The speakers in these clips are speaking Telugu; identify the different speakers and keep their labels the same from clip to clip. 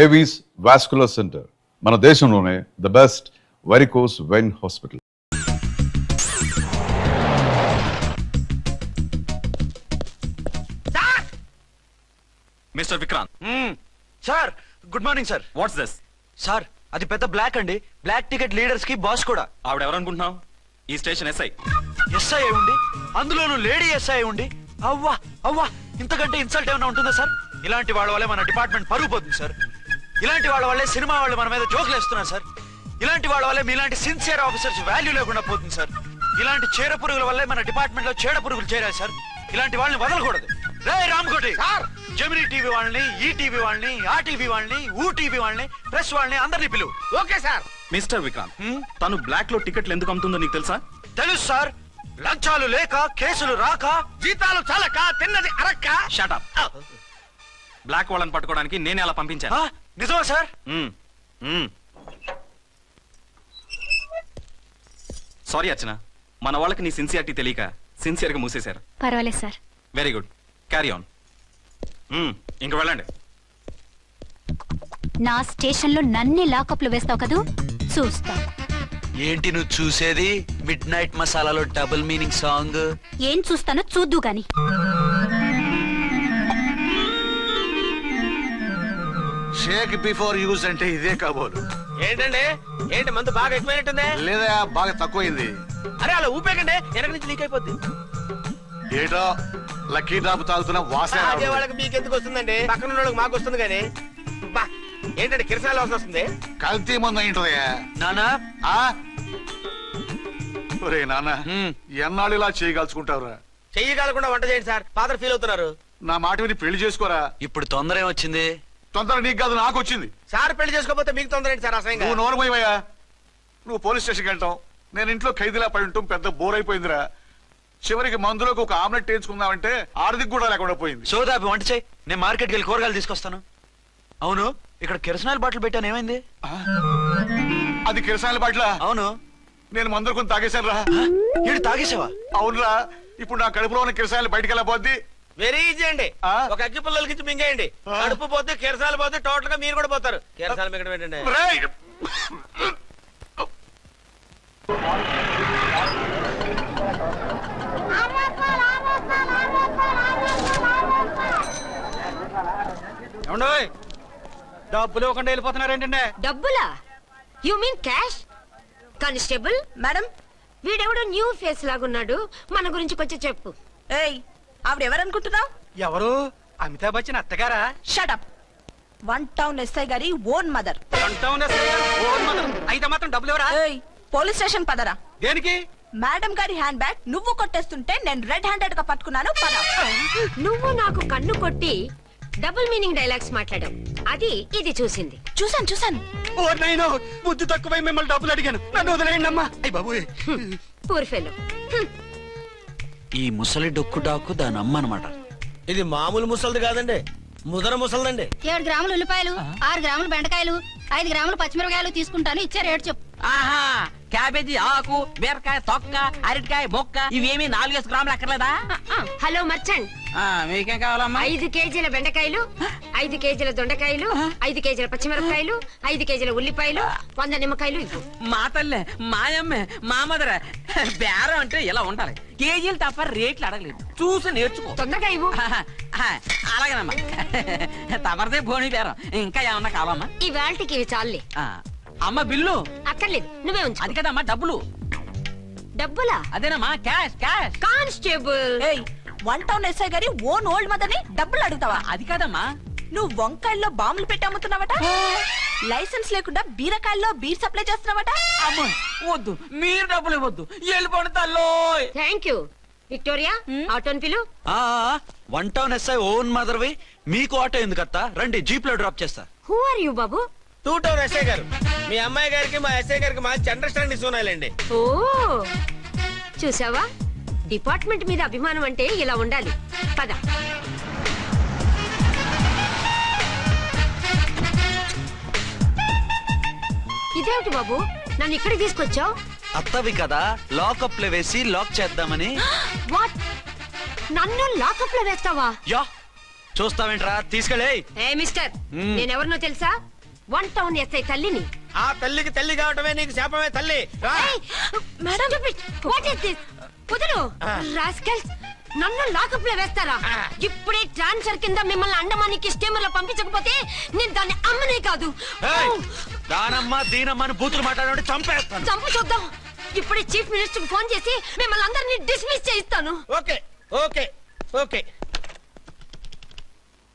Speaker 1: ఏవీస్ వాస్కులర్ సెంటర్ మన దేశంలోనే the best varicose vein hospital.
Speaker 2: Mister Vikrant.
Speaker 3: Sir good morning sir.
Speaker 2: What's this?
Speaker 3: Sir అది పెద్ద బ్లాక్ అండి. బ్లాక్ టికెట్ లీడర్స్ కి బాస్ కూడా.
Speaker 2: ఆవిడ ఎవరనుకుంటున్నావు? ఈ స్టేషన్ ఎస్ఐ.
Speaker 3: ఎస్ఐ అయి ఉండి, అందులోనూ లేడీ ఎస్ఐ ఉండి, అవ్వా అవ్వా ఇంతకంటే ఇన్సల్ట్ ఏమైనా ఉంటుందా సార్? ఇలాంటి వాళ్ళ వల్లే మన డిపార్ట్మెంట్ పరుగు పోతుంది సార్. ఇలాంటి వాళ్ళ వల్లే సినిమా వాళ్ళు మన మీద జోకులు వేస్తున్నారు సార్. ఇలాంటి వాళ్ళ వల్లే మీలాంటి సిన్సియర్ ఆఫీసర్స్ వాల్యూ లేకుండా పోతుంది సార్. ఇలాంటి చీడ పురుగుల వల్లే మన డిపార్ట్మెంట్ లో చీడ పురుగులు చేరాయి సార్. ఇలాంటి వాళ్ళని వదలకూడదు. రే రామ్కోటి సార్, జెమినీ టీవీ వాళ్ళని, ఈ టీవీ వాళ్ళని, ఆ టీవీ వాళ్ళని, ఊ టీవీ వాళ్ళని, ప్రెస్ వాళ్ళని అందరినీ పిలువు.
Speaker 2: Okay sir. మిస్టర్ విక్రాంత్, తను బ్లాక్ లో టికెట్లు ఎందుకు అమ్ముతుందో నీకు తెలుసా?
Speaker 3: తెలుసు సార్. లంచాలు లేక, కేసులు రాక, జీతాలు చాలక, తిన్నది అరక్క.
Speaker 2: Shut up. బ్లాక్ వాళ్ళని పట్టుకోవడానికి నేనే అలా పంపించాను.
Speaker 3: నిజమా సార్?
Speaker 2: సారీ అర్చన, మన వాళ్ళకి నీ సిన్సియారిటీ తెలియక సిన్సియర్ గా మూసేశారు.
Speaker 4: పర్వాలేదు sir.
Speaker 2: Very good, carry on. ఇంక వెళ్ళండి.
Speaker 4: నా స్టేషన్ లో నన్నే లాకప్ లో వేస్తావు కదూ, చూస్తా.
Speaker 3: ఏంటి నువ్వు చూసేది? మిడ్ నైట్ మసాలాలో డబుల్ మీనింగ్ సాంగ్.
Speaker 4: ఏం చూస్తానో చూద్దు గాని.
Speaker 5: షేక్ బిఫోర్ యూజ్ అంటే ఇదే కాబోలు.
Speaker 6: ఏంటండి, ఏంటి మందు బాగా ఎక్కువైనట్టుందే?
Speaker 5: లేదా బాగా తక్కువైంది.
Speaker 6: అరే అలా ఊపేకండి, వెనక నుంచి లీక్ అయిపోద్ది.
Speaker 5: ఏటో లక్కీ డ్రాప్ తాగుతున్న వాసన
Speaker 6: అదే వాళ్ళకి మీకెందుకు వస్తుందండి, పక్కన వాళ్ళకి మాకు వస్తుంది. కానీ బా ఏంటంటే కిరసాల వాసన వస్తుంది.
Speaker 5: కల్తీ ముందు ఏంటదయ్యా
Speaker 3: నానా?
Speaker 5: ఒరే నాన్న, ఎన్నాళ్ళు ఇలా చేయగలుచుకుంటావురా?
Speaker 6: చెయ్యగలకుండా వంట చేయండి సార్, ఫాదర్ ఫీల్ అవుతున్నారు.
Speaker 5: నా మాట విని పెళ్లి చేసుకోరా.
Speaker 3: ఇప్పుడు తొందర ఏమొచ్చింది?
Speaker 5: తొందర నీకు కాదు, నాకు వచ్చింది.
Speaker 6: సార్ పెళ్లి చేసుకోకపోతే మీకు తొందర ఏంటి సార్? అసహ్యంగా.
Speaker 5: నువ్వు నోరుమోయవయ్యా. నువ్వు పోలీస్ స్టేషన్కి వెళ్తాం, నేను ఇంట్లో ఖైదీలా పడి ఉంటాం. పెద్ద బోర్ అయిపోయిందిరా. చివరికి మందులోకి ఒక ఆమ్లెట్ వేయించుకుందామంటే ఆర్థిక కూడా లేకుండా పోయింది.
Speaker 3: సోదాపి వంట చేయి, నేను మార్కెట్కి వెళ్ళి కూరగాయలు తీసుకొస్తాను. అవును, ఇక్కడ కిరసనాయిల్ బాటిల్ పెట్టాను, ఏమైంది?
Speaker 5: అది కిరసాయిల బాటిల?
Speaker 3: అవును.
Speaker 5: నేను మందులు కొని తాగేశాను రా.
Speaker 3: ఏడు తాగేసావా?
Speaker 5: అవునురా. ఇప్పుడు నా కడుపులో ఉన్న కిరసాయిలు బయటికి వెళ్ళబోద్ది.
Speaker 6: వెరీ ఈజీ అండి. ఒక అగ్గి పుల్లలకి ఇచ్చి మింగేయండి. కడుపు పోతే కిరసాలు పోతే టోటల్ గా మీరు కూడా పోతారు. కిరసాలు మింగడం ఏంటండి?
Speaker 3: డబ్బులు ఇవ్వకుండా వెళ్ళిపోతున్నారు ఏంటంటే?
Speaker 7: డబ్బులా? You mean cash? Constable
Speaker 8: madam,
Speaker 7: వీడెవడో న్యూ ఫేస్ లాగున్నాడు, మన గురించి కొంచెం చెప్పు.
Speaker 8: ఏయ్ ఆవిడెవరనుకుంటున్నావు?
Speaker 3: ఎవరు? అమితాబ్ బచ్చన్ అత్తగారా?
Speaker 8: షటప్. 1 టౌన్ ఎస్ఐ గారి ఓన్ మదర్.
Speaker 3: అయితే మాత్రం డబ్బులు ఎవరా?
Speaker 8: ఏయ్ పోలీస్ స్టేషన్ పదరా.
Speaker 3: దేనికి?
Speaker 8: మేడం గారి హ్యాండ్ బ్యాగ్ నువ్వు కొట్టేస్తుంటే నేను రెడ్ హ్యాండెడ్ గా పట్టుకున్నాను, పద.
Speaker 7: నువ్వు నాకు కన్ను కొట్టి డబుల్ మీనింగ్ డైలాగ్స్ మాట్లాడావు, అది ఇది చూసింది.
Speaker 8: చూసాను.
Speaker 3: ఓ నైనో, బుద్ధి తక్కువై మిమ్మల్ని డబ్బులు అడిగాను, నన్ను వదిలేయండి అమ్మా. అయ్య బాబు,
Speaker 7: పూర్ ఫెలో.
Speaker 3: ఈ ముసలి డొక్కు డాకు దాని అమ్మ అనమాట.
Speaker 6: ఇది మామూలు ముసలిది కాదండి, ముదర ముసలిదండి.
Speaker 4: 7 గ్రాములు ఉల్లిపాయలు, 6 గ్రాములు బెండకాయలు, 5 గ్రాములు పచ్చిమిరపకాయలు తీసుకుంటాను, ఇచ్చే రేటు చెప్పు.
Speaker 9: ఆహా, క్యాబేజీ ఆకు, బీరకాయ తొక్క, అరటికాయ బొక్క, ఇవేమి 4 గ్రాములు అక్కర్లేదా?
Speaker 7: హలో మర్చండ్,
Speaker 9: మీకేం కావాలమ్మా?
Speaker 7: 5 కేజీల బెండకాయలు, 5 కేజీల దొండకాయలు, 5 కేజీల పచ్చిమిరపకాయలు, 5 కేజీల ఉల్లిపాయలు, 100 నిమ్మకాయలు ఇవ్వు.
Speaker 9: మా తల్లే, మాయమ్మే, మా మదర బేరం అంటే ఇలా ఉండాలి. కేజీలు తప్ప రేట్లు అడగలేదు, చూసి నేర్చుకో.
Speaker 7: తొందరగా ఇవ్వు.
Speaker 9: అలాగేనమ్మా, తమరిదే భోని బేరం. ఇంకా ఏమన్నా కావాలమ్మా?
Speaker 7: ఈ వేల్టికి ఇవి చాలే.
Speaker 9: అమ్మ బిల్లు
Speaker 7: అక్కర్లేదు, నువ్వే ఉంచు.
Speaker 9: అది కదమ్మా డబ్బులు.
Speaker 7: డబ్బులా?
Speaker 9: అదేనమ్మా, క్యాష్ క్యాష్.
Speaker 7: కానిస్టేబుల్,
Speaker 8: ఏయ్ 1 టౌన్ ఎస్ఐ గారి ఓన్ ఓల్డ్ మదర్ ని డబ్బులు అడుగుతావా?
Speaker 9: అది కాదమ్మా.
Speaker 8: నువ్వు వంకాయల్లో బాంబులు పెట్టి అమ్ముతున్నావట, లైసెన్స్ లేకుండా బీరకాయల్లో బీర్ సప్లై చేస్తున్నావట.
Speaker 9: అమ్మ వద్దు, మీరు డబ్బులు ఇవ్వద్దు, వెళ్ళిపోండి తల్లో.
Speaker 7: Thank you. విక్టోరియా, ఆటోన్ పిలు.
Speaker 3: 1 టౌన్ ఎస్ఐ ఓన్ మదర్వి, మీకు ఆటో ఎందుకత్తా? రండి, జీప్ లో డ్రాప్ చేస్తా.
Speaker 7: హూ ఆర్ యూ బాబు?
Speaker 6: 2 టౌన్ ఎస్ఐ గారు, మీ అమ్మాయి గారికి మా ఎస్ఐ గారికి మంచి అండర్స్టాండింగ్ ఉన్నాయండి.
Speaker 7: ఓ చూసావా, డిపార్ట్మెంట్ మీద అభిమానం అంటే ఇలా ఉండాలి. పద. ఇదేమిటి బాబు, నన్ను ఇక్కడికి తీసుకొచ్చావు?
Speaker 3: అత్తవి కదా, లాకప్ లో వేసి లాక్ చేద్దామని.
Speaker 7: వాట్, నన్ను లాకప్ లో వేస్తావా?
Speaker 3: యా, చూస్తావేంట్రా తీసుకెళ్ళే.
Speaker 7: ఏ మిస్టర్ నేనెవరినో తెలుసా? 1 టౌన్ ఎస్ఐ తల్లిని.
Speaker 6: ఆ తల్లికి తల్లి కావటమే నీకు శాపమే తల్లి. రా.
Speaker 7: Madam what is this? కుదురు రాస్కల్స్, నన్ను లాకప్ లో వేస్తారా? ఇప్పుడే ట్రాన్స్ఫర్ కింద మిమ్మల్ని అండమానికి స్టీమర్ లో పంపించకపోతే నేను దాన్ని అమ్మనే కాదు.
Speaker 3: ఏయ్, దానమ్మ దీనమ్మ అని బూతులు మాట్లాడే చంపేస్తాను.
Speaker 7: చంపు చూద్దాం. ఇప్పుడే చీఫ్ మినిస్టర్ కి ఫోన్ చేసి మిమ్మల్ని అందరినీ డిస్మిస్ చేయిస్తాను.
Speaker 6: Okay okay okay.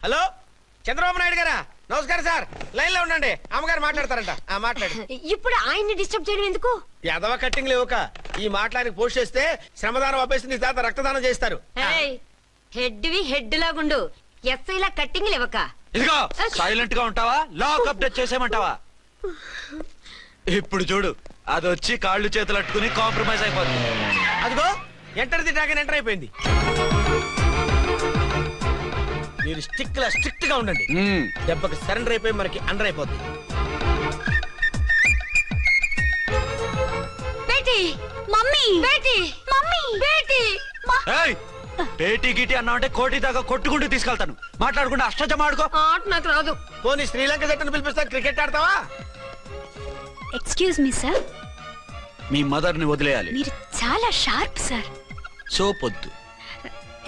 Speaker 6: Hello Chandrababu Naidu గారా? నమస్కారం సార్. లైన్ లో ఉండండి, అమ్మగారు మాట్లాడతారంట. మాట్లాడు.
Speaker 7: ఇప్పుడు ఆయన్ని డిస్టర్బ్ చేయడం ఎందుకు?
Speaker 6: ఎదవ కట్టింగ్ లేవుక ఈ మాట్లాడికి పోస్ట్ చేస్తే శ్రమదానం అభ్యసి నీ తాత రక్తదానం చేస్తారు.
Speaker 7: హెడ్ హెడ్ లాగుండు, ఎస్ఐ లా కట్టింగ్ లేవక.
Speaker 3: ఇదిగో సైలెంట్ గా ఉంటావా, లాక్ అప్డేట్ చేసేమంటావా? ఇప్పుడు చూడు, అది వచ్చి కాళ్ళు చేతులు అట్టుకుని కాంప్రమైజ్ అయిపోతుంది.
Speaker 6: అదిగో ఎంటర్ ది డ్రాగన్ ఎంటర్ అయిపోయింది. మీరు స్ట్రిక్ట్ గా ఉండండి. దెబ్బకి సరెండర్ అయిపోయి మనకి అండర్ అయిపోద్ది.
Speaker 7: బేటీ మమ్మీ, బేటీ మమ్మీ, బేటీ
Speaker 3: ఏయ్, పేటీ గిటి అన్నావంటే కోటి దాకా కొట్టుకుంటూ తీసుకెళ్తాను. మాట్లాడుకుంటూ అష్టజమ ఆడుకో.
Speaker 7: ఆట నాకు రాదు.
Speaker 6: పోనీ శ్రీలంక జట్టును పిలిపిస్తా, క్రికెట్ ఆడతావా?
Speaker 4: ఎక్స్క్యూజ్ మీ సార్,
Speaker 3: మీ మదర్ ని వదిలేయాలి.
Speaker 4: మీరు చాలా షార్ప్ సార్.
Speaker 3: సోపొద్దు.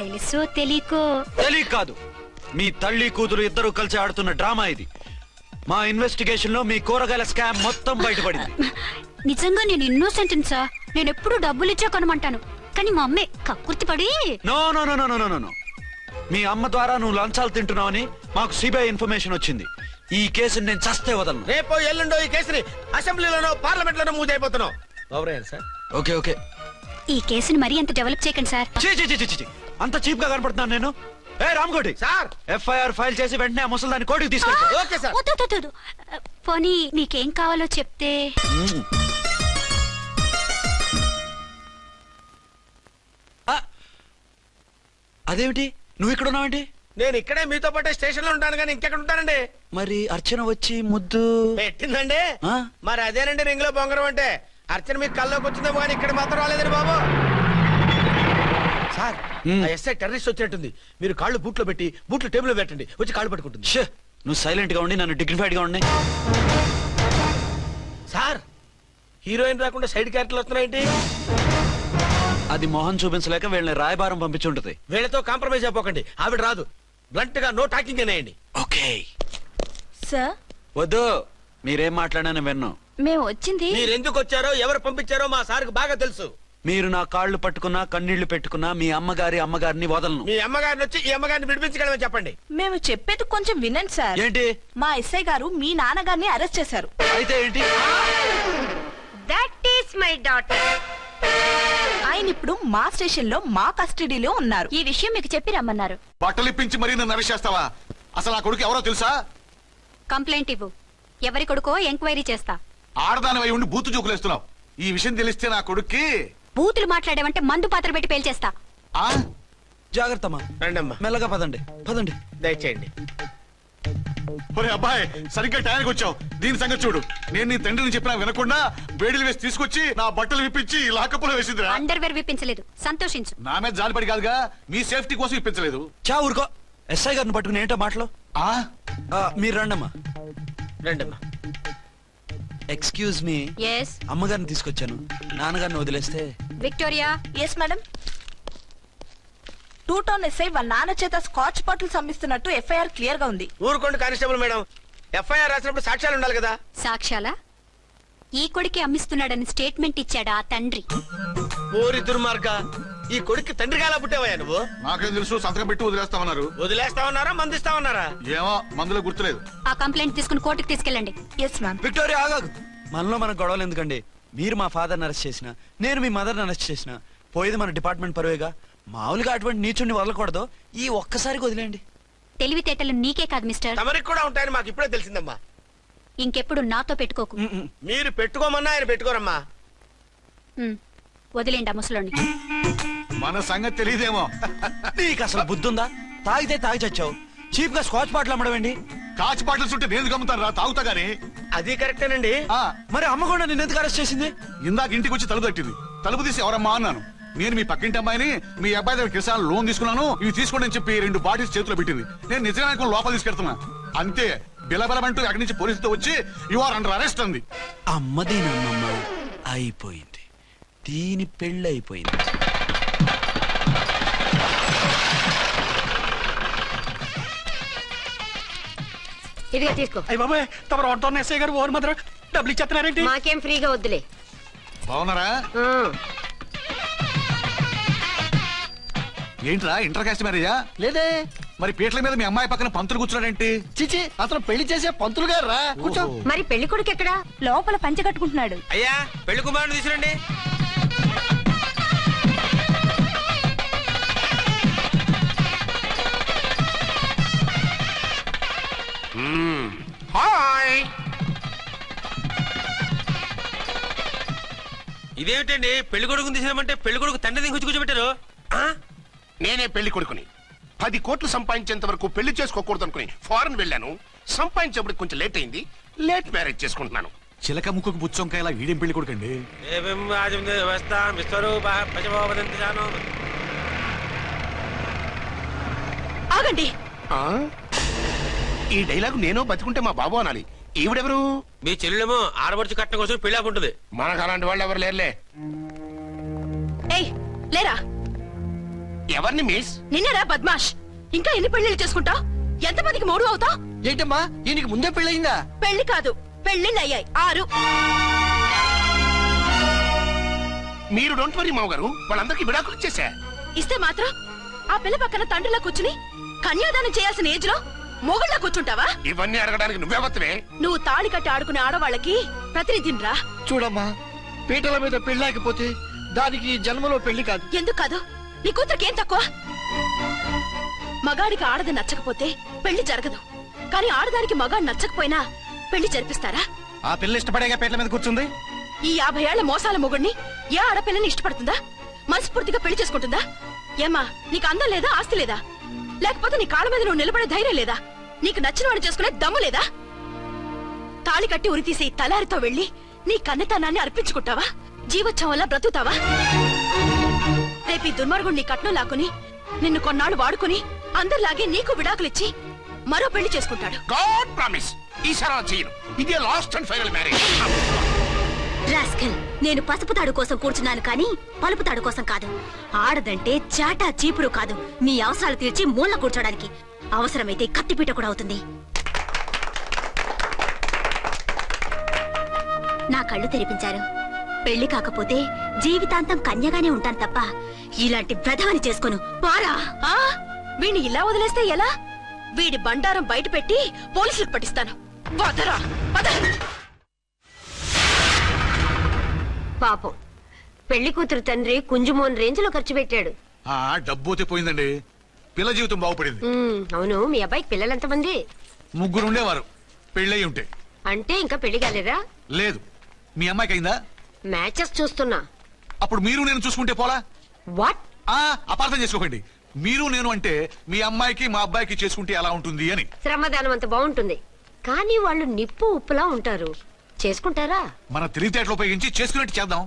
Speaker 4: తెలుసో తెలియకో
Speaker 3: తెలియ కాదు, మీ తల్లి కూతురు ఇద్దరు కలిసి ఆడుతున్న డ్రామా ఇది. మా ఇన్వెస్టిగేషన్ లో మీ కూరగాయల స్కామ్ మొత్తం బయటపడింది.
Speaker 4: నిజంగా నేను ఇన్నోసెంట్ సార్. నేను ఎప్పుడు డబ్బులు ఇచ్చా కొనమంటాను, కానీ మా అమ్మే కక్కుర్తి పడి.
Speaker 3: No no no no no no no. మీ అమ్మ ద్వారా నువ్వు లంచాలు తింటున్నావని మాకు సిబిఐ ఇన్ఫర్మేషన్ వచ్చింది. ఈ కేసుని నేను చస్తే వదలను.
Speaker 6: రేపో ఎల్లుండో ఈ కేసుని అసెంబ్లీలోనో పార్లమెంట్ లోనో మూవ్ అయిపోతున్నావు. Sir
Speaker 3: okay okay.
Speaker 4: ఈ కేసుని మరీ అంత డెవలప్ చేయకండి సార్.
Speaker 3: చీ చీ చీ చీ చీ. అంత చీప్ గా కనపడుతున్నాను నేను? ఏ రామ్కోటి
Speaker 6: సార్,
Speaker 3: ఎఫ్ఐఆర్ ఫైల్ చేసి వెంటనే ఆ ముసలిదాన్ని కోర్టుకు తీసుకెళ్ళి.
Speaker 6: Okay sir.
Speaker 4: వద్దు, వద్దు, వద్దు. పోనీ మీకేం కావాలో చెప్తే.
Speaker 3: అదేమిటి నువ్వు ఇక్కడ ఉన్నావేంటి?
Speaker 6: నేను ఇక్కడే మీతో పాటే స్టేషన్ లో ఉంటాను, కానీ ఇంకెక్కడ ఉంటానండి?
Speaker 3: మరి అర్చన వచ్చి ముద్దు
Speaker 6: పెట్టిందండి.
Speaker 3: ఆ?
Speaker 6: మరి అదేనండి రింగ్ లో బొంగరం అంటే. అర్చన మీకు కల్లోకి వచ్చిందేమో కానీ ఇక్కడ మాత్రం రాలేదండి బాబు. సార్, ఆ ఎస్ఐ టెర్రరిస్ట్ వచ్చినట్టుంది. మీరు కాళ్ళు బూట్లో పెట్టి బూట్లు టేబుల్ లో పెట్టండి, వచ్చి కాళ్ళు పట్టుకుంటుంది.
Speaker 3: షే, నువ్వు సైలెంట్ గా ఉండి నన్ను డిగ్నిఫైడ్ గా ఉండి.
Speaker 6: సార్, హీరోయిన్ రాకుండా సైడ్ క్యారెక్టర్లు వస్తున్నాయేంటి?
Speaker 3: అది మొహం చూపించలేక వీళ్ళని రాయబారం పంపించుంటది.
Speaker 6: వీళ్ళతో కాంప్రమైజ్ అయిపోకండి, ఆవిడ రాదు. బ్లంట్ గా నో టాకింగ్ అనేయండి.
Speaker 3: ఓకే.
Speaker 8: సార్
Speaker 3: వద్దు, మీరేం మాట్లాడానని విన్ను.
Speaker 8: మేము వచ్చింది.
Speaker 6: మీరు ఎందుకు వచ్చారో ఎవరు పంపించారో మా సార్కి బాగా తెలుసు.
Speaker 3: మీరు నా కాళ్ళు పట్టుకున్నా కన్నీళ్లు పెట్టుకున్నా మీ అమ్మగారిని వదలను.
Speaker 6: మీ అమ్మగారిని వచ్చి ఈ అమ్మగారిని విడిపించగలమని చెప్పండి.
Speaker 8: మేము చెప్పేది కొంచెం వినండి సార్.
Speaker 3: ఏంటి?
Speaker 8: మా ఎస్ఐ గారు మీ నాన్నగారిని అరెస్ట్ చేశారు.
Speaker 3: అయితే ఏంటి?
Speaker 7: That is my daughter.
Speaker 8: ఆయన ఇప్పుడు మా స్టేషన్ లో మా కస్టడీలో ఉన్నారు.
Speaker 4: ఈ విషయం మీకు చెప్పి రమ్మన్నారు.
Speaker 5: బట్టలు ఇప్పించి మరీ నన్ను అరెస్ట్ చేస్తావా? అసలు ఆ కొడుకు ఎవరో తెలుసా?
Speaker 4: కంప్లైంట్ ఇవ్వు. ఎవరి కొడుకో ఎంక్వైరీ చేస్తా.
Speaker 5: ఆడదానివై ఉండి బూతు జోకులేస్తున్నావు. ఈ విషయం తెలిస్తే నా కొడుక్కి.
Speaker 4: బూతులు మాట్లాడేవంటే మందు పాత్ర పెట్టి పేల్చేస్తా.
Speaker 5: ఆ
Speaker 3: జాగ్రత్తమ్మా,
Speaker 6: రండమ్మా,
Speaker 3: మెల్లగా పదండి పదండి.
Speaker 6: దయచేయండి.
Speaker 5: ఒరే అబ్బాయి, సరిగ్గా టైంకి వచ్చావు. దీని సంగతి చూడు. నేను నీ తండ్రిని చెప్పినా వినకుండా వేడిలు వేసి తీసుకొచ్చి నా బట్టలు విప్పించి లాకప్పులో వేసిందిరా.
Speaker 4: అండర్వేర్ విప్పించలేదు, సంతోషించు.
Speaker 5: నా మీద జాలిపడి కాదుగా, మీ సేఫ్టీ కోసం ఇప్పించలేదు.
Speaker 3: చా ఊరుకో. ఎస్ఐ గారిని పట్టుకుని ఏంటో మాటలు.
Speaker 5: ఆ
Speaker 3: మీరు రండమ్మా.
Speaker 6: రండమ్మా.
Speaker 3: Excuse me.
Speaker 4: ఎస్
Speaker 3: అమ్మగారిని తీసుకొచ్చాను, నాన్నగారిని వదిలేస్తే.
Speaker 4: Victoria.
Speaker 8: Yes madam. 2 town SI వాళ్ళ నాన్న చేత స్కాచ్ బాటిల్స్ అమ్మిస్తున్నట్టు ఎఫ్ఐఆర్ క్లియర్ గా ఉంది.
Speaker 6: ఊరుకోండి కానిస్టేబుల్ మేడం, ఎఫ్ఐఆర్ రాసినప్పుడు సాక్ష్యాలు ఉండాలి కదా.
Speaker 4: సాక్ష్యాలా? ఈ కొడుకే అమ్మిస్తున్నాడని స్టేట్మెంట్ ఇచ్చాడా ఆ తండ్రి?
Speaker 6: ఓరి దుర్మార్గ, ఈ కొడుక్కి తండ్రిగా ఎలా పుట్టావయ్యా నువ్వు?
Speaker 5: నాకేం తెలుసు, సంతకం పెట్టి వదిలేస్తామన్నారు.
Speaker 6: వదిలేస్తావన్నారా మందిస్తావన్నారా?
Speaker 5: ఏమో, మందులో గుర్తులేదు.
Speaker 4: ఆ కంప్లైంట్ తీసుకుని కోర్టుకు తీసుకెళ్ళండి.
Speaker 8: Yes ma'am.
Speaker 3: విక్టోరియా ఆగాగు. మనలో మన గొడవలు ఎందుకండి? మీరు మా ఫాదర్ని అరెస్ట్ చేసిన, నేను మీ మదర్ని అరెస్ట్ చేసిన, పోయేది మన డిపార్ట్మెంట్ పరువేగా. మామూలుగా అటువంటి నీచుని వదలకూడదు. ఈ ఒక్కసారికి వదిలేండి.
Speaker 4: తెలివితేటలు నీకే కాదు మిస్టర్,
Speaker 6: తమరికి కూడా ఉంటాయని మాకు ఇప్పుడే తెలిసిందమ్మా.
Speaker 4: ఇంకెప్పుడు నాతో పెట్టుకోకు.
Speaker 6: మీరు పెట్టుకోమన్నా ఆయన పెట్టుకోరమ్మా.
Speaker 4: వదిలేండి ఆ ముసలోని.
Speaker 5: మన సంగతి తెలియదేమో.
Speaker 3: నీకు అసలు బుద్ధి ఉందా? తాగితే తాగి చచ్చావు, చీప్ గా స్కాచ్ బాటిల్ అమ్మడమేంటి?
Speaker 5: కాచి బాటలు చుట్టూ నేను గమ్ముతాను రా, తాగుతా గానీ.
Speaker 6: అది కరెక్టేనండి.
Speaker 3: మరి అమ్మ కూడా నిన్ను ఎందుకు అరెస్ట్ చేసింది?
Speaker 5: ఇందాక ఇంటికి వచ్చి తలుపు తట్టింది. తలుపు తీసి ఎవరమ్మా అన్నాను. నేను మీ పక్కింటి అమ్మాయిని మీ అబ్బాయి దగ్గర కిసాన్ లోన్ తీసుకున్నాను, ఇవి తీసుకోండి అని చెప్పి 2 బాటిల్స్ చేతిలో పెట్టింది. నేను నిజంగా అనుకుని లోపల తీసుకెళ్తున్నా. అంతే, బిలబలమంటూ అక్కడి నుంచి పోలీసుతో వచ్చి యు ఆర్ అండర్ అరెస్ట్ అంది.
Speaker 3: అమ్మదేనమ్మమ్మ అయిపోయింది, దీని పెళ్ళి అయిపోయింది.
Speaker 7: ఇదిగా తీసుకో.
Speaker 6: అయ్య బాబాయ్, తమరు ఆటోన్ ఎస్ఐ గారు ఓన్ మాత్రం డబ్బులు ఇచ్చేస్తున్నారేంటి?
Speaker 7: మాకేం ఫ్రీగా వద్దులే.
Speaker 5: బాగున్నారా? ఏంట్రా ఇంటర్ కాస్ట్ మ్యారేజా?
Speaker 6: లేదే.
Speaker 5: మరి పీటల మీద మీ అమ్మాయి పక్కన పంతులు కూర్చున్నాడేంటి?
Speaker 6: చిచి, అతను పెళ్లి చేసే పంతులు గారు రా. కూర్చో.
Speaker 7: మరి పెళ్లి కొడుకు ఎక్కడా?
Speaker 8: లోపల పంచె కట్టుకుంటున్నాడు.
Speaker 9: అయ్యా పెళ్లి కుమారుని తీసుకురండి.
Speaker 6: హాయ్.
Speaker 9: ఇదేమిటండి పెళ్లి కొడుకుని తీసినామంటే పెళ్లి కొడుకు తండ్రి దించి కూర్చోబెట్టారు.
Speaker 10: నేనే పెళ్లి కొడుకుని. 10 కోట్లు సంపాదించేంత వరకు పెళ్లి చేసుకోకూడదు అనుకుని ఫారెన్ వెళ్ళాను. సంపాదించేప్పుడు కొంచెం లేట్ అయింది. లేట్ మ్యారేజ్ చేసుకుంటున్నాను.
Speaker 5: చిలక ముక్కుకు బుచ్చొంకాయ ఇలా వీడేం పెళ్లి కొడుకండి?
Speaker 8: ఆగండి.
Speaker 10: ఆ? ఈ డైలాగ్ నేను బతికుంటే మా బాబు అనాలి. ఈవిడెవరు?
Speaker 9: మీ చెల్లెమో ఆడబడుచు కట్టడం కోసం పెళ్లి ఆకుంటుంది.
Speaker 10: మనకు అలాంటి వాళ్ళు ఎవరు లేరులే.
Speaker 8: ఏయ్ లేరా.
Speaker 10: ఎవరిని మిస్?
Speaker 8: నిన్నరా బద్మాష్. ఇంకా ఎన్ని పెళ్లిళ్ళు చేసుకుంటావు? ఎంతమందికి మూడు అవుతావు?
Speaker 6: ఏంటమ్మా, ఈయనకి ముందే పెళ్ళయిందా?
Speaker 8: పెళ్లి కాదు, పెళ్లిళ్ళు అయ్యాయి 6.
Speaker 10: మీరు డోంట్ వరీ మామగారు, వాళ్ళందరికీ విడాకులు ఇచ్చేసా.
Speaker 8: ఇస్తే మాత్రం ఆ పిల్ల పక్కన తండ్రిలా కూర్చుని కన్యాదానం చేయాల్సిన ఏజ్ లో మొగుళ్ళ కూర్చుంటావా?
Speaker 10: ఇవన్నీ అడగడానికి నువ్వెవత్తవే?
Speaker 8: నువ్వు తాళి కట్టి ఆడుకునే ఆడవాళ్ళకి ప్రతినిధిరా.
Speaker 6: చూడమ్మా, పీటల మీద పెళ్ళాకపోతే దానికి జన్మలో పెళ్లి కాదు.
Speaker 8: ఎందుకు కాదు? నీ కూతురికి ఏం తక్కువ? మగాడికి ఆడది నచ్చకపోతే పెళ్లి జరగదు. కానీ ఆడదానికి మగాడు నచ్చకపోయినా పెళ్లి జరిపిస్తారా?
Speaker 3: ఆ పిల్ల ఇష్టపడేగా పీటల మీద కూర్చుంది.
Speaker 8: ఈ 50 ఏళ్ల మోసాల మొగుడిని ఏ ఆడపిల్లని ఇష్టపడుతుందా? మనస్ఫూర్తిగా పెళ్లి చేసుకుంటుందా? ఏమ్మా, నీకు అందం లేదా, ఆస్తి లేదా? లేకపోతే నీ కాళ్ళ మీద నువ్వు నిలబడే ధైర్యం లేదా? నీకు నచ్చిన వాడిని చేసుకునే దమ్ము లేదా? తాళి కట్టి ఉరితీసే తలారితో వెళ్లి నీ కన్నెతనాన్ని అర్పించుకుంటావా? జీవోత్సవంలా బ్రతుకుతావా? రేపు ఈ దుర్మార్గుడు నీ కట్నం లాక్కుని నిన్ను కొన్నాళ్ళు వాడుకుని అందరిలాగే నీకు విడాకులిచ్చి మరో పెళ్లి చేసుకుంటాడు.
Speaker 10: గాడ్ ప్రామిస్, ఈసారి అలా చేయను. ఇదే last and final marriage.
Speaker 4: Rascal, నేను పసుపు తాడు కోసం కూర్చున్నాను కానీ పలుపు తాడు కోసం కాదు. ఆడదంటే చాటా చీపురు కాదు, మీ అవసరాలు తీర్చి మూల కూర్చోడానికి. అవసరమైతే కత్తిపీట కూడా అవుతుంది. నా కళ్ళు తెరిపించారు. పెళ్లి కాకపోతే జీవితాంతం కన్యగానే ఉంటాను తప్ప ఇలాంటి బ్రధవని చేసుకోను. పారా.
Speaker 8: వీణ్ణి ఇలా వదిలేస్తే ఎలా? వీడి బండారం బయట పెట్టి పోలీసులకు పట్టిస్తాను. వదరా, వద.
Speaker 7: పాపం పెళ్లి కూతురు తండ్రి కుంజుమోన్ రేంజ్ లో ఖర్చు పెట్టాడు.
Speaker 5: డబ్బు పోయిందండి, పిల్ల జీవితం బాగుపడింది.
Speaker 7: అవును, మీ అబ్బాయికి పిల్లలు ఎంతమంది?
Speaker 5: 3 ఉండేవారు, పెళ్ళయి ఉంటే.
Speaker 7: అంటే ఇంకా పెళ్లి కాలేదా?
Speaker 5: లేదు. మీ అమ్మాయికి అయిందా?
Speaker 7: మ్యాచెస్ చూస్తున్నా.
Speaker 5: అప్పుడు మీరు నేను చూసుకుంటే పోలా?
Speaker 7: వాట్?
Speaker 5: అపార్థం చేసుకోకండి. మీరు నేను అంటే మీ అమ్మాయికి మా అబ్బాయికి చేసుకుంటే ఎలా ఉంటుంది అని.
Speaker 7: శ్రమదానం అంత బాగుంటుంది, కానీ వాళ్ళు నిప్పు ఉప్పులా ఉంటారు. చేసుకుంటారా?
Speaker 5: మన తెలివితేటలు ఉపయోగించి చేసుకున్నట్టు చేద్దాం.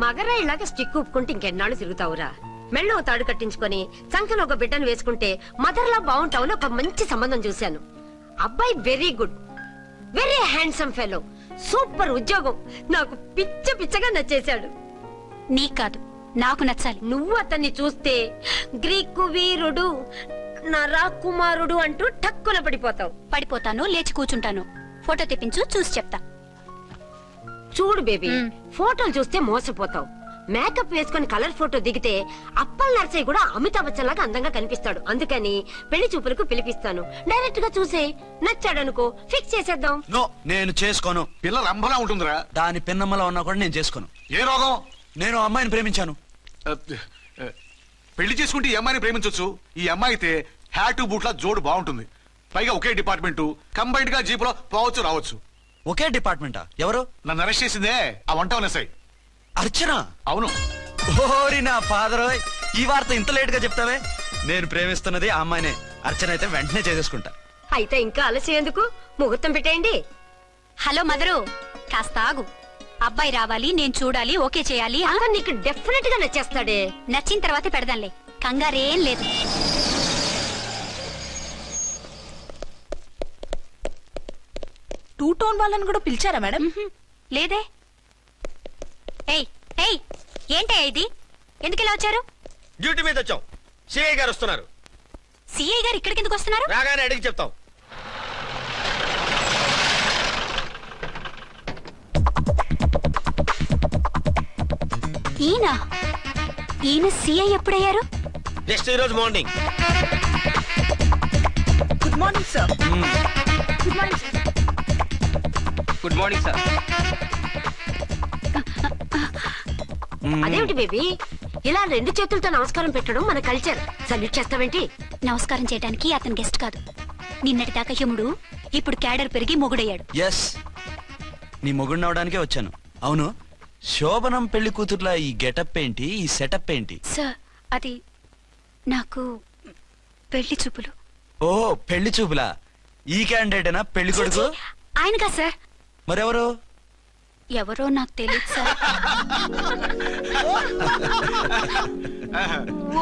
Speaker 7: మగరా ఇలాగ స్టిక్ ఉప్పుకుంటే ఇంకెన్నాళ్ళు తిరుగుతావురా? మెళ్ళో తాడు కట్టించుకొని సంఖ్యలో ఒక బిడ్డను వేసుకుంటే మదర్లా బాగుంటావుని ఒక మంచి సంబంధం చూశాను. అబ్బాయి very good, very handsome fellow, super ఉద్యోగం. నాకు పిచ్చగా నచ్చేశాడు.
Speaker 4: నీకు కాదు, నాకు నచ్చాలి.
Speaker 7: నువ్వు అతన్ని చూస్తే గ్రీకు వీరుడు, నా రాకుమారుడు అంటూ టక్కున పడిపోతావు.
Speaker 4: పడిపోతాను, లేచి కూర్చుంటాను. ఫోటో తెప్పించు, చూసి చెప్తా.
Speaker 7: చూడు బేబీ, ఫోటోలు చూస్తే మోసపోతావు. మేకప్ వేసుకుని కలర్ ఫోటో దిగితే అప్పల్ నర్సయ్య కూడా అమితాబ్ బచ్చన్ లాగా అందంగా కనిపిస్తాడు. అందుకని పెళ్లి చూపులకు పిలిపిస్తాను. డైరెక్ట్ గా చూసే నచ్చాడనుకో, ఫిక్స్ చేసేద్దాం.
Speaker 3: నో, నేను చేసుకోను.
Speaker 5: పిల్ల రంభలా ఉంటుందిరా.
Speaker 3: దాని పిన్నమ్మలా ఉన్నా కూడా నేను చేసుకోను.
Speaker 5: ఏ రోగం?
Speaker 3: నేను అమ్మాయిని ప్రేమించాను.
Speaker 5: పెళ్లి చేసుకుంటే ఈ అమ్మాయిని ప్రేమించొచ్చు. ఈ అమ్మాయి అయితే హ్యాటు బూట్ల జోడు బాగుంటుంది. పైగా ఒకే డిపార్ట్మెంట్, కంబైన్డ్ గా జీపులో పోవచ్చు రావచ్చు.
Speaker 3: ఒకే డిపార్ట్మెంటా? ఎవరు?
Speaker 5: నన్ను అరెస్ట్ చేసిందే ఆ వంట ఎస్ఐ.
Speaker 3: అర్చన?
Speaker 5: అవును.
Speaker 3: ఓరి నా ఫాదర్, ఈ వార్త ఇంత లేట్ గా చెప్తావే. నేను ప్రేమిస్తున్నది ఆ అమ్మాయినే. అర్చన అయితే వెంటనే చేసేసుకుంటా.
Speaker 7: అయితే ఇంకా ఆలస్యం ఎందుకు? ముహూర్తం పెట్టేయండి.
Speaker 4: హలో మదరు, కాస్త ఆగు. అబ్బాయి రావాలి, నేను చూడాలి, ఓకే చేయాలి.
Speaker 7: నీకు డెఫినెట్ గా నచ్చేస్తాడే.
Speaker 4: నచ్చిన తర్వాతే పెడదాంలే, కంగారేం లేదు.
Speaker 8: టూ టోన్ వాళ్ళని కూడా పిలిచారా మేడం?
Speaker 4: లేదే. ఏయ్ ఏయ్, ఏంటే ఇది? ఎందుకు ఇలా వచ్చారు?
Speaker 6: డ్యూటీ మీద వచ్చాం. సిఐ గారు వస్తున్నారు.
Speaker 4: సిఐ గారు ఇక్కడికి ఎందుకు వస్తున్నారు?
Speaker 6: రాగానే అడిగి చెప్తాం.
Speaker 4: ఈయన సిఐ ఎప్పుడయ్యారు?
Speaker 6: నెక్స్ట్ ఈ రోజు morning.
Speaker 8: Good morning sir. Good morning sir.
Speaker 9: Good morning sir.
Speaker 7: అదేమిటి బేబీ, ఇలా 2 చేతులతో నమస్కారం పెట్టడం మన కల్చర్. సల్యూట్ చేస్తావేంటి?
Speaker 4: నమస్కారం చేయడానికి అతను గెస్ట్ కాదు. నిన్నటి దాకా యముడు, ఇప్పుడు క్యాడర్ పెరిగి మొగుడయ్యాడు.
Speaker 3: ఎస్, నీ మొగుడిని అవడానికే వచ్చాను. అవును, శోభనం పెళ్లి కూతుర్లా ఈ గెటప్ ఏంటి, ఈ సెటప్ ఏంటి?
Speaker 4: సార్, అది నాకు పెళ్లి చూపులు.
Speaker 3: ఓ, పెళ్లి చూపులా? ఈ క్యాండిడేటేనా పెళ్లి కొడుకు?
Speaker 4: ఆయనగా సార్.
Speaker 3: మరెవరు?
Speaker 4: ఎవరో నాకు తెలియదు సార్.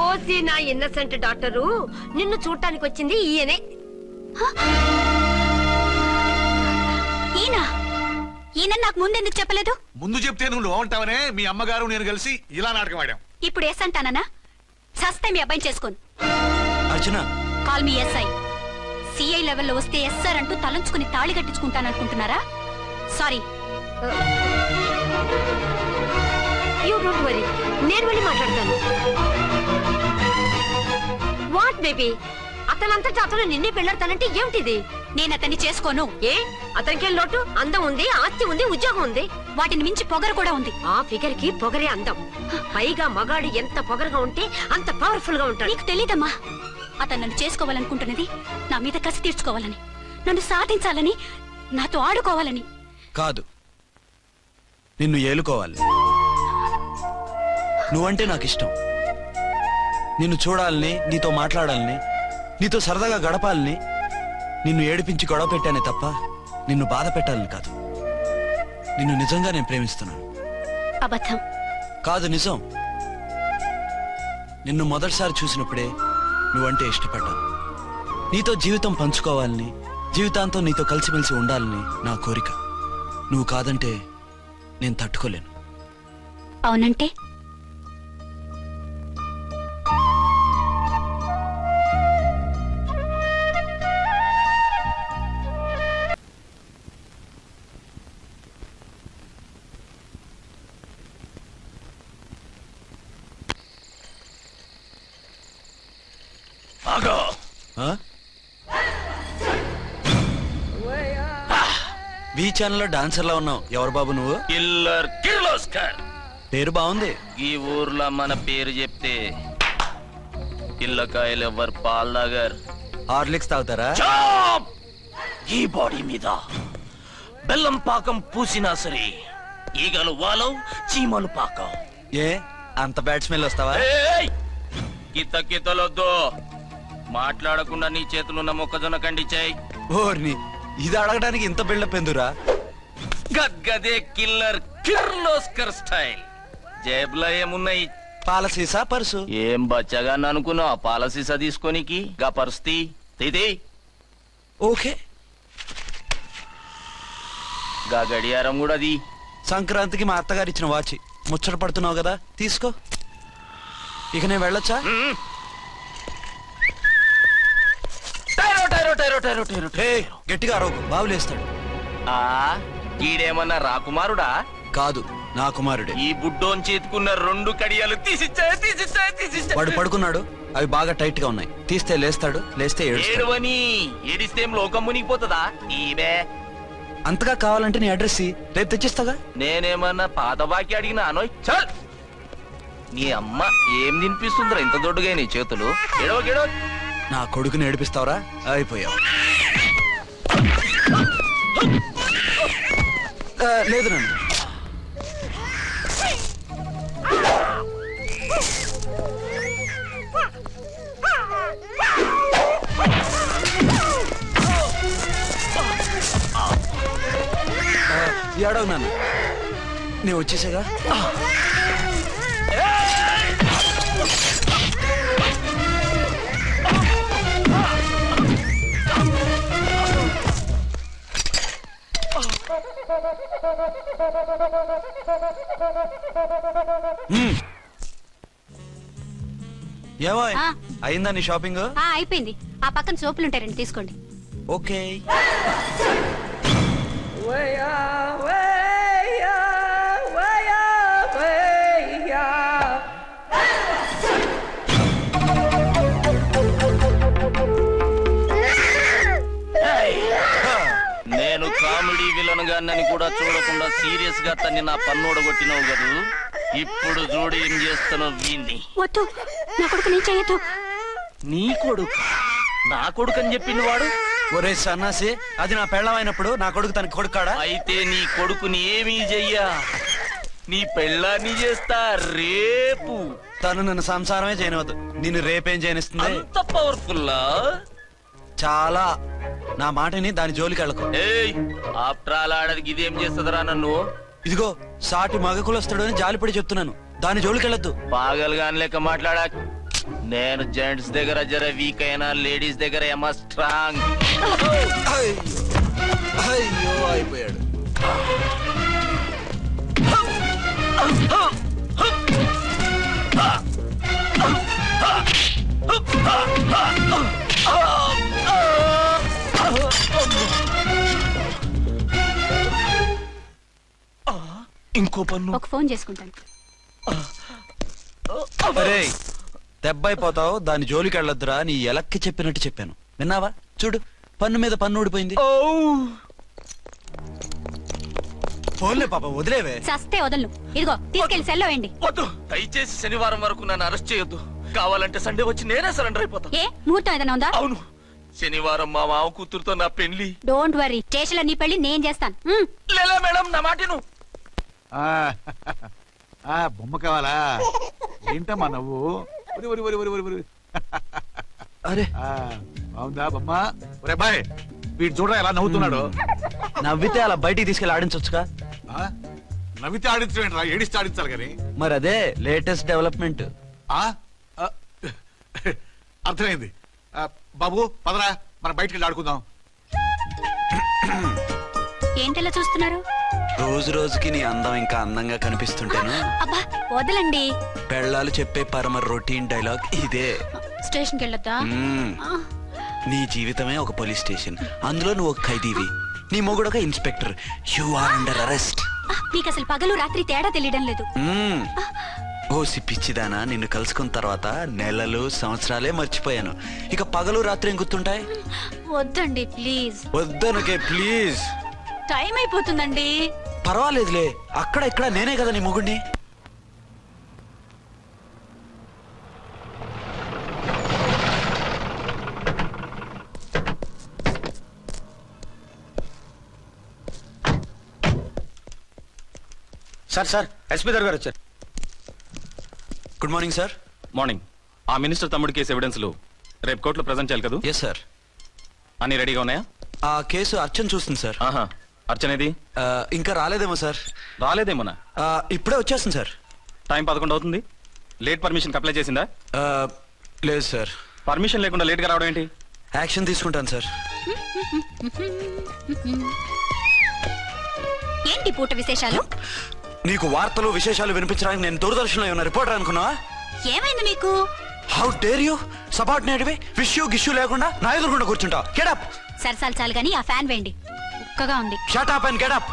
Speaker 7: ఓసి నా ఇన్నసెంట్ డాక్టరు, నిన్ను చూడటానికి వచ్చింది ఈయనే.
Speaker 4: ఈయన నాకు ముందెందుకు చెప్పలేదు?
Speaker 5: ముందు చెప్తే నువ్వు బాగుంటావనే మీ అమ్మగారు నేను కలిసి ఇలా నాటకం ఆడాం.
Speaker 4: ఇప్పుడు ఎస్ అంటానా? సస్తే మీ అబ్బాయిని చేసుకోను.
Speaker 3: అర్చన,
Speaker 4: కాల్ మీ ఎస్ఐ. సిఐ లెవెల్లో వస్తే ఎస్ సార్ అంటూ తలంచుకుని తాళి కట్టించుకుంటాననుకుంటున్నారా? సారీ.
Speaker 7: యూ డోంట్ వరీ, నేను వెళ్ళి మాట్లాడతాను. వాట్ బేబీ, అతనంతటా అతను నిన్నే పెళ్ళాడతానంటే ఏమిటిది?
Speaker 4: నేను అతన్ని చేసుకోను.
Speaker 7: ఏ, అతనికేం లోటు? అందం ఉంది, ఆస్తి ఉంది, ఉద్యోగం ఉంది.
Speaker 4: వాటిని మించి పొగరు కూడా ఉంది.
Speaker 7: ఆ ఫిగర్ కి పొగరే అందం. పైగా మగాడు ఎంత పొగరుగా ఉంటే అంత పవర్ఫుల్ గా ఉంటాడు.
Speaker 4: నీకు తెలీదమ్మా, అతను నన్ను చేసుకోవాలనుకుంటున్నది నా మీద కసి తీర్చుకోవాలని, నన్ను సాధించాలని, నాతో ఆడుకోవాలని
Speaker 3: కాదు, నిన్ను ఏలుకోవాలి. నువ్వంటే నాకు ఇష్టం. నిన్ను చూడాలని, నీతో మాట్లాడాలని, నీతో సరదాగా గడపాలని, నిన్ను ఏడిపించి గొడవ పెట్టానే తప్ప నిన్ను బాధ పెట్టాలని కాదు. నిన్ను నిజంగా నేను ప్రేమిస్తున్నాను.
Speaker 4: అబద్ధం
Speaker 3: కాదు, నిజం. నిన్ను మొదటిసారి చూసినప్పుడే నువ్వంటే ఇష్టపడ్డాను. నీతో జీవితం పంచుకోవాలని, జీవితాంతం నీతో కలిసిమెలిసి ఉండాలని నా కోరిక. నువ్వు కాదంటే నేను తట్టుకోలేను.
Speaker 4: అవునంటే?
Speaker 3: బీ ఛానల్లో డాన్సర్ లా ఉన్నావు. ఎవరు బాబు నువ్వు?
Speaker 6: కిల్లర్ కిర్లోస్కర్.
Speaker 3: పేరు బాగుంది.
Speaker 6: ఈ ఊర్లో మన పేరు చెప్తే పిల్లకాయలు ఎవరు పాల్ దాగర్.
Speaker 3: హార్లిక్స్ తాగుతారా?
Speaker 6: ఈ బాడీ మీద బెల్లం పాకం పూసినా సరే ఈగలు వాలవు, చీమలు పాకం.
Speaker 3: ఏ అంత బ్యాడ్ స్మెల్ వస్తావా?
Speaker 6: కిత కితలొద్దు. మాట్లాడకుండా నీ చేతులున్న మొక్కజొన్న కండిచాయి.
Speaker 3: ఓర్ని, ఇది అడగడానికి ఇంత బిల్డప్ ఎందురా?
Speaker 6: గద్గదే కిల్లర్ కిర్లోస్కర్ స్టైల్. జేబులో ఏమున్నాయి?
Speaker 3: పాలసీసా, పర్సు?
Speaker 6: ఏం బచ్చగా అనుకున్నావు పాలసీసా తీసుకోనికి? గా పరిస్థితి ఇది.
Speaker 3: ఓకే,
Speaker 6: గా గడియారం కూడా అది.
Speaker 3: సంక్రాంతికి మా అత్తగారు ఇచ్చిన వాచి. ముచ్చట పడుతున్నావు కదా, తీసుకో. ఇక నేను వెళ్ళొచ్చా? గట్టిగా అరవకు, బావులేస్తాడు.
Speaker 6: ఈడేమన్నా రాకుమారుడా?
Speaker 3: కాదు, నా కుమారుడే.
Speaker 6: ఈ బుడ్డోన్ చేతుకున్న 2 కడియాలు తీసిచ్చాయి.
Speaker 3: వాడు పడుకున్నాడు, అవి బాగా టైట్ గా ఉన్నాయి. తీస్తే లేస్తాడు, లేస్తే ఏడుస్తాడు.
Speaker 6: ఏడవని ఏడిస్తే లోకం మునిగిపోతుందా? ఈబే
Speaker 3: అంతగా కావాలంటే నీ అడ్రస్ రేపు తెచ్చిస్తాగా.
Speaker 6: నేనేమన్నా పాత బాకి అడిగినా అనోయ్. చల్, నీ అమ్మ ఏం తినిపిస్తుందిరా ఇంత దొడ్డుగా నీ చేతులు? ఎడవ
Speaker 3: నా కొడుకుని ఏడిపిస్తావరా? అయిపోయావు. లేదు నన్ను. ఏడవు నన్ను. నేను వచ్చేసాగా. ఏమో అయిందా నీ షాపింగ్?
Speaker 4: అయిపోయింది. ఆ పక్కన సోపులు ఉంటాయి, రండి తీసుకోండి.
Speaker 3: ఓకే.
Speaker 6: నేను కామెడీ విలన్ గాన్నని కూడా చూడకుండా సీరియస్ గా తన్ని నా పన్నోడ కొట్టినావు కదూ. ఇప్పుడు చూడు ఏం చేస్తానో వీణ్ణి.
Speaker 4: వద్దు, నా కొడుకు నేను చేయొద్దు.
Speaker 6: నీ కొడుకు నా కొడుకు అని చెప్పింది వాడు.
Speaker 3: ఒరే సన్నాసి, అది నా పెళ్ళమైనప్పుడు నా కొడుకు తన కొడుకాడా?
Speaker 6: అయితే నీ కొడుకుని ఏమీ చెయ్యా, నీ పెళ్ళాన్ని చేస్తా రేపు.
Speaker 3: తను నన్ను సంసారమే చేయనవద్దు, నిన్ను రేపేం చేయనిస్తుంది?
Speaker 6: అంత పవర్ఫుల్లా?
Speaker 3: చాలా. నా మాటని దాని జోలికి వెళ్ళకు.
Speaker 6: ఏయ్, ఆఫ్టర్ ఆల్ ఆడదికి ఇదేం చేస్తుందిరా నన్ను?
Speaker 3: ఇదిగో సాటి మగకులు వస్తాడు అని జాలిపడి చెప్తున్నాను, దాని జోలికి వెళ్ళొద్దు.
Speaker 6: పాగలుగాని లెక్క మాట్లాడా. నేను జెంట్స్ దగ్గర జర వీక్ అయినా లేడీస్ దగ్గర ఏమో స్ట్రాంగ్.
Speaker 3: అయ్యో అయిపోయాడు.
Speaker 6: ఇంకో పన్ను.
Speaker 4: ఒక ఫోన్ చేసుకుంటాను.
Speaker 3: అరే దెబ్బైపోతావు, దాని జోలికి వెళ్ళొద్దురా. నీ ఎలక్కి చెప్పినట్టు చెప్పాను, విన్నావా? చూడు, పన్ను మీద పన్ను ఊడిపోయింది. ఫోన్లే పాప, వదిలేవే.
Speaker 4: సస్తే వదలను. ఇదిగో తీసుకెళ్లి సెల్లో వేయండి.
Speaker 6: వద్దు, దయచేసి శనివారం వరకు నన్ను అరెస్ట్ చేయొద్దు. కావాలంటే సండే వచ్చి నేనే సరెండర్ అయిపోతా.
Speaker 4: ఏ ముహూర్తం ఏదైనా ఉందా?
Speaker 6: అవును, శనివారం మా మామ కూతురుతో నా పెళ్లి.
Speaker 4: డోంట్ వరీ, స్టేషన్ లో నీ పెళ్లి నేను చేస్తాను.
Speaker 6: లేలా మేడం, నా మాటను.
Speaker 5: బొమ్మ కావాలా? ఏంటమ్మా నవ్వు?
Speaker 3: అరే
Speaker 5: బాగుందా బొమ్మ? ఒరే బాయ్, వీడు చూడరా ఎలా నవ్వుతున్నాడు.
Speaker 3: నవ్వితే అలా బయటికి తీసుకెళ్ళి ఆడించొచ్చుగా.
Speaker 5: నవ్వితే ఆడించడం ఏంట్రా, ఏడిస్తే ఆడించాలి కానీ.
Speaker 3: మరి అదే లేటెస్ట్ డెవలప్మెంట్.
Speaker 5: అర్థమైంది. బాబు పదరా, మనం బయటికి వెళ్ళి ఆడుకుందాం.
Speaker 4: ఏంటలా చూస్తున్నారు?
Speaker 3: రోజు రోజుకి నీ అందం ఇంకా అందంగా కనిపిస్తుంటాను.
Speaker 4: అబ్బా వదలండి.
Speaker 3: పెళ్ళాలు చెప్పే పరమ రొటీన్ డైలాగ్ ఇదే.
Speaker 4: స్టేషన్కి వెళ్ళొద్దా?
Speaker 3: నీ జీవితమే ఒక పోలీస్ స్టేషన్, అందులో నువ్వు ఒక ఖైదీవి, నీ మొగుడు ఒక inspector. You are under arrest.
Speaker 4: మీకు అసలు పగలు రాత్రి తేడా తెలియడం లేదు.
Speaker 3: ఓ సిప్పిచ్చిదానా, నిన్ను కలుసుకున్న తర్వాత నెలలు సంవత్సరాలే మర్చిపోయాను. ఇక పగలు రాత్రి ఏం గుర్తుంటాయి?
Speaker 4: వద్దండి ప్లీజ్.
Speaker 3: వద్దనకే ప్లీజ్.
Speaker 4: టైం అయిపోతుందండి.
Speaker 3: పర్వాలేదులే, అక్కడ ఇక్కడ నేనే కదా నీ మొగుడిని.
Speaker 2: సార్ ఎస్పీ గారు వచ్చారు.
Speaker 3: Good morning sir.
Speaker 2: మార్నింగ్. ఆ మినిస్టర్ తమ్ముడి కేసు ఎవిడెన్స్లు రేపు కోర్టులో ప్రజెంట్ చేయాలి కదా?
Speaker 3: Yes sir.
Speaker 2: అన్ని రెడీగా ఉన్నాయా?
Speaker 3: ఆ కేసు అర్చన చూస్తుంది సార్.
Speaker 2: అర్చనేది?
Speaker 3: ఇంకా రాలేదేమో సార్.
Speaker 2: రాలేదేమోనా?
Speaker 3: ఇప్పుడే వచ్చేస్తుంది సార్.
Speaker 2: టైం 11 అవుతుంది. లేట్ పర్మిషన్ అప్లై చేసిందా?
Speaker 3: లేదు సార్.
Speaker 2: పర్మిషన్ లేకుండా లేట్ గా రావడం ఏంటి?
Speaker 3: యాక్షన్ తీసుకుంటాను సార్.
Speaker 4: ఏంటి పూట విశేషాలు?
Speaker 3: నీకు వార్తలు విశేషాలు వినిపించడానికి నేను దూరదర్శన్లో ఉన్న రిపోర్టర్ అనుకున్నావా?
Speaker 4: ఏమైంది మీకు?
Speaker 3: How dare you subordinate wish you గిష్యూ లేకుండా నా ఎదురుకుండా కూర్చుంటావు. Get up.
Speaker 4: సరసాలు చాలు గానీ ఆ ఫ్యాన్ వేయండి, ఉక్కగా ఉంది.
Speaker 3: Shut up and get up.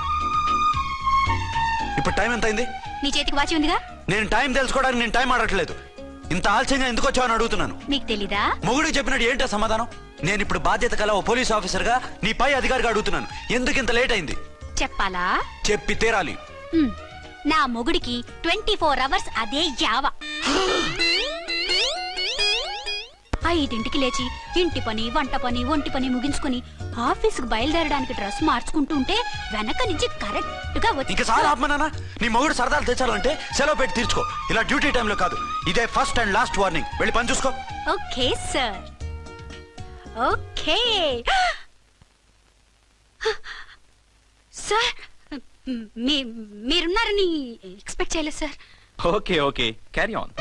Speaker 3: ఇప్పుడు టైం ఎంత అయింది?
Speaker 4: నీ చేతికి వాచి ఉందిగా.
Speaker 3: నేను టైం తెలుసుకోవడానికి నేను టైం ఆడట్లేదు. ఇంత ఆలస్యంగా ఎందుకు వచ్చావని అడుగుతున్నాను.
Speaker 4: నీకు తెలీదా?
Speaker 3: మొగుడికి చెప్పినట్టు ఏంటో సమాధానం? నేను ఇప్పుడు బాధ్యత కల ఓ పోలీస్ ఆఫీసర్ గా నీ పై అధికారిగా అడుగుతున్నాను, ఎందుకు ఇంత లేట్ అయింది?
Speaker 4: చెప్పాలా?
Speaker 3: చెప్పి తీరాలి.
Speaker 4: నా మొగుడికి 24 hours అదే యావ. 5ంటికి లేచి ఇంటి పని, వంట పని, ఒంటి పని ముగించుకుని ఆఫీసుకు బయలుదేరడానికి డ్రెస్ మార్చుకుంటూ ఉంటే వెనక నుంచి కరెక్ట్ గా వచ్చి.
Speaker 3: ఇంకా చాలా ఆత్మనానా, నీ మొగుడు సరదాలు తెచ్చాలంటే సెలవు పెట్టి తీర్చుకో. ఇలా డ్యూటీ టైంలో కాదు. ఇదే ఫస్ట్ అండ్ లాస్ట్ వార్నింగ్. వెళ్ళి పని చూసుకో.
Speaker 4: Okay sir. Okay sir.
Speaker 8: మీరున్నారని ఎక్స్పెక్ట్ చేయలేదు sir.
Speaker 2: Okay okay carry on.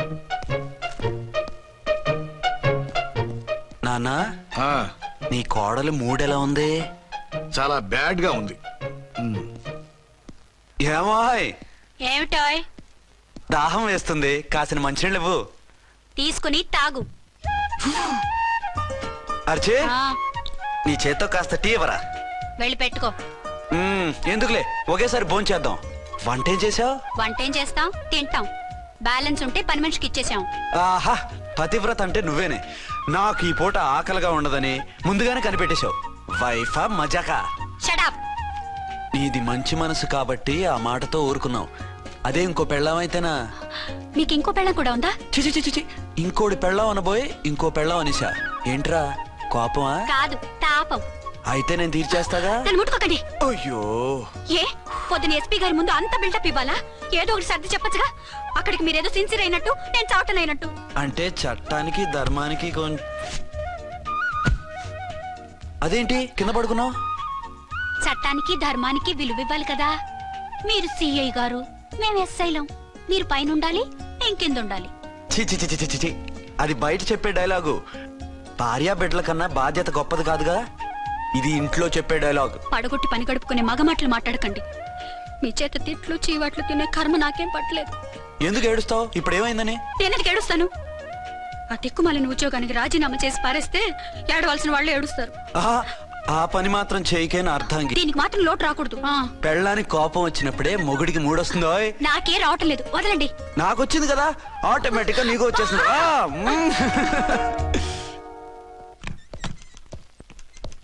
Speaker 3: నానా
Speaker 5: ఆ,
Speaker 3: నీ కోడలు మూడెలా ఉంది?
Speaker 5: చాలా బ్యాడ్ గా ఉంది.
Speaker 3: ఏమాయ్
Speaker 8: ఏమిటాయ్?
Speaker 3: దాహం వేస్తుంది, కాసిన మంచినీళ్ళు ఇవ్వు.
Speaker 8: తీసుకుని తాగు.
Speaker 3: అర్చే నీ చేత్తో కాస్త టీ ఇవ్వరా.
Speaker 8: వెళ్ళి పెట్టుకో.
Speaker 3: ఎందుకులే, ఒకేసారి భోంచేద్దాం. వంట ఏం చేసావు?
Speaker 8: వంటేం చేస్తాం, తింటాం. బ్యాలెన్స్ ఉంటే పని మనిషికి ఇచ్చేసాం.
Speaker 3: ఆహా, పతివ్రత అంటే నువ్వేనే. నాకు ఈ పూట ఆకలిగా ఉండదని ముందుగానే కనిపెట్టేశావు. వైఫా మజాకా?
Speaker 8: షడప్.
Speaker 3: నీది మంచి మనసు కాబట్టి ఆ మాటతో ఊరుకున్నావు. అదే ఇంకో పెళ్ళామైతేనా?
Speaker 8: మీకు ఇంకో పెళ్ళం కూడా ఉందా?
Speaker 3: చిచి చిచి చి, ఇంకోటి పెళ్ళాం అనబోయి ఇంకో పెళ్ళాం అనేసా. ఏంట్రా కోపమా?
Speaker 8: కాదు, తాపం.
Speaker 3: అయితే నేను తీర్చేస్తాగా.
Speaker 8: నన్ను ముట్టుకోకండి.
Speaker 3: అయ్యో,
Speaker 8: ఏ పొద్దున ఎస్పీ గారి ముందు అంత బిల్డప్ ఇవ్వాలా? ఏదో ఒకటి సర్ది చెప్పచ్చుగా. అక్కడికి మీరేదో సిన్సియర్ అయినట్టు, నేను చావటం అయినట్టు.
Speaker 3: అంటే చట్టానికి ధర్మానికి అదేంటి కింద పడుకున్నావు?
Speaker 8: చట్టానికి ధర్మానికి విలువివ్వాలి కదా. మీరు సిఐ గారు, మేము ఎస్ఐలం. మీరు పైన ఉండాలి, నేను కింద ఉండాలి.
Speaker 3: చి చి చి చి చి చి. అది బయట చెప్పే డైలాగు. భార్యా బిడ్డల కన్నా బాధ్యత గొప్పది కాదుగా. ఇది ఇంట్లో చెప్పే డైలాగ్.
Speaker 8: పడగొట్టి పని గడుపుకునే మగ మాటలు మాట్లాడకండి. మీ చేత తిట్లు చీవాట్లు తినే కర్మ నాకేం పట్టలేదు.
Speaker 3: ఎందుకు ఏడుస్తావు? ఇప్పుడు ఏమైందని?
Speaker 8: నేనెందుకు ఏడుస్తాను? ఆ తిక్కుమాలిన ఉద్యోగానికి రాజీనామా చేసి పారేస్తే ఏడవలసిన వాళ్ళు ఏడుస్తారు.
Speaker 3: ఆహా, ఆ పని మాత్రం చేయకేన అర్థంగి.
Speaker 8: దీనికి మాత్రం లోటు రాకూడదు.
Speaker 3: పెళ్ళానికి కోపం వచ్చినప్పుడే మొగుడికి మూడొస్తుందో.
Speaker 8: నాకే రావటం లేదు, వదలండి.
Speaker 3: నాకొచ్చింది కదా, ఆటోమేటిక్ గా నీకు వచ్చేసింది.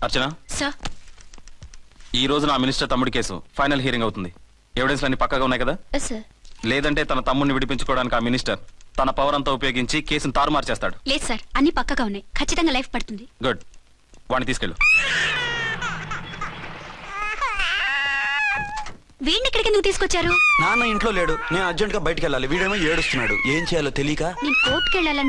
Speaker 2: అర్చన,
Speaker 8: సార్,
Speaker 2: ఈ రోజు నా మినిస్టర్ తమ్ముడి కేసు ఫైనల్ హియరింగ్ అవుతుంది. ఎవిడెన్స్ అన్ని పక్కగా ఉన్నాయి కదా?
Speaker 8: సార్.
Speaker 2: లేదంటే తన తమ్ముడిని విడిపించుకోవడానికి ఆ మినిస్టర్ తన పవర్ అంతా ఉపయోగించి కేసును తారుమారు చేస్తాడు.
Speaker 8: లేదు సార్, అన్ని పక్కగా ఉన్నాయి. ఖచ్చితంగా లైఫ్ పడుతుంది.
Speaker 2: గుడ్, వాడిని తీసుకెళ్ళు.
Speaker 8: వీడిని ఇక్కడికి ఎందుకు తీసుకొచ్చారు?
Speaker 3: నాన్న ఇంట్లో లేడు, నేను అర్జెంట్ గా బయటకు వెళ్ళాలి. వీడేమో ఏడుస్తున్నాడు, ఏం చేయాలో తెలియక
Speaker 8: నేను కోర్టుకు వెళ్ళాలని